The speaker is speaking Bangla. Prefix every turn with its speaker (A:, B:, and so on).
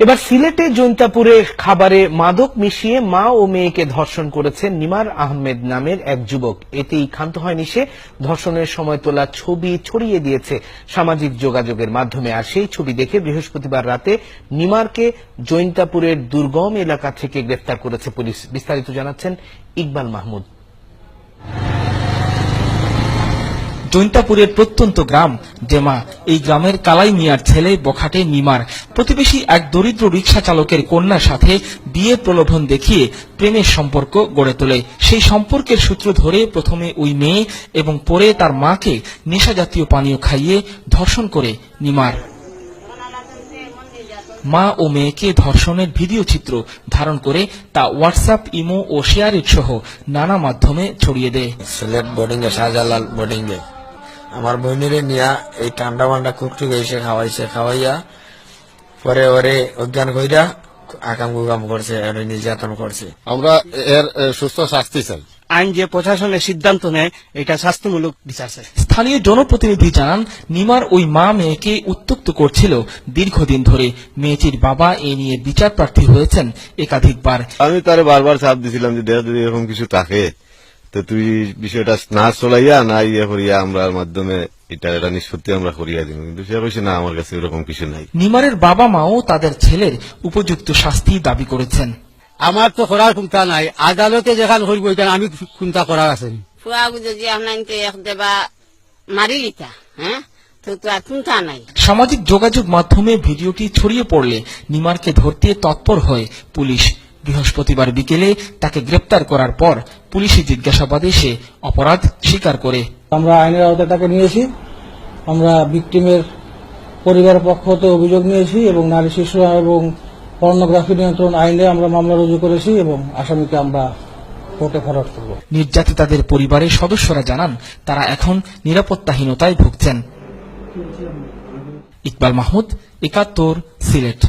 A: এবার সিলেটে জৈন্তাপুরে খাবারে মাদক মিশিয়ে মা ও মেয়েকে ধর্ষণ করেছেন নিমার আহমেদ নামের এক যুবক। এতেই ক্ষান্ত হয়নি সে। ধর্ষণের সময় তোলা ছবি ছড়িয়ে দিয়েছে সামাজিক যোগাযোগের মাধ্যমে। আর সেই ছবি দেখে বৃহস্পতিবার রাতে নিমারকে জৈন্তাপুরের দুর্গম এলাকা থেকে গ্রেফতার করেছে পুলিশ। বিস্তারিত জানাচ্ছেন ইকবাল মাহমুদ।
B: জৈন্তাপুরের প্রত্যন্ত গ্রাম ডেমা। এই গ্রামের কালাই মিয়ার ছেলে বখাটে নিমার প্রতিবেশী এক দরিদ্র রিকশা চালকের কন্যার সাথে বিয়ের প্রলোভন দেখিয়ে প্রেমের সম্পর্ক গড়ে তোলে। সেই সম্পর্কের সূত্র ধরে প্রথমে ওই মেয়ে এবং পরে তার মাকে নেশা জাতীয় পানীয় খাইয়ে ধর্ষণ করে নিমার। মা ও মেয়েকে ধর্ষণের ভিডিও চিত্র ধারণ করে তা হোয়াটসঅ্যাপ, ইমো ও শেয়ারের সহ নানা মাধ্যমে ছড়িয়ে দেয়।
C: সিলেট বোর্ডিং এ শাহজালাল বোর্ডিং এ আমার বোনেরে নিয়া এই ঠান্ডা মান্ডা কুকটুক এসে খাওয়াইয়া পরে ওরে অজ্ঞান কইরা আকাম গুকাম করছে, নির্যাতন করছে।
D: আমরা এর সুস্থ শাস্তি চাই।
E: আইন যে প্রশাসনের সিদ্ধান্ত নেয় এটা শাস্তিমূলক বিচার চাই।
B: স্থানীয় জনপ্রতিনিধি জানান, নিমার ওই মা মেয়েকে উত্ত্যক্ত করছিল দীর্ঘদিন ধরে। মেয়েটির বাবা এ নিয়ে বিচার প্রার্থী হয়েছেন একাধিকবার।
D: আমি তারে বারবার চাপ দিছিলাম যে দেখ যদি এরকম কিছু থাকে তো তুই বিষয়টা না চলাইয়া না ইয়ে করিয়া আমরা মাধ্যমে এটা নিষ্পত্তি আমরা করিয়া দিব, কিন্তু সে কইছে না আমার কাছে এরকম কিছু নাই।
B: নিমারের বাবা মাও তাদের ছেলের উপযুক্ত শাস্তি দাবি করেছেন।
E: আমার তো করার ক্ষমতা নাই, আদালতে যেখানে হইব এখানে আমি ক্ষমতা করার আছে।
F: যদি আপনার দেবা মারি লিতা হ্যাঁ তো আর ক্ষমতা নাই।
B: সামাজিক যোগাযোগ মাধ্যমে ভিডিওটি ছড়িয়ে পড়লে নিমারকে ধরতে তৎপর হয় পুলিশ। বৃহস্পতিবার বিকেলে তাকে গ্রেপ্তার করার পর পুলিশি জিজ্ঞাসাবাদে সে অপরাধ স্বীকার করে।
G: আমরা আইনের আওতায় তাকে নিয়েছি। আমরা ভিকটিমের পরিবারের পক্ষ হতে অভিযোগ নিয়েছি এবং নারী শিশু এবং পর্নোগ্রাফি নিয়ন্ত্রণ আইনে আমরা মামলা রুজু করেছি এবং আসামিকে আমরা কোর্টে ফরওয়ার্ড করব।
B: নির্যাতিতাদের পরিবারের সদস্যরা জানান, তারা এখন নিরাপত্তাহীনতায় ভুগছেন। ইকবাল মাহমুদ, ৭১, সিলেট।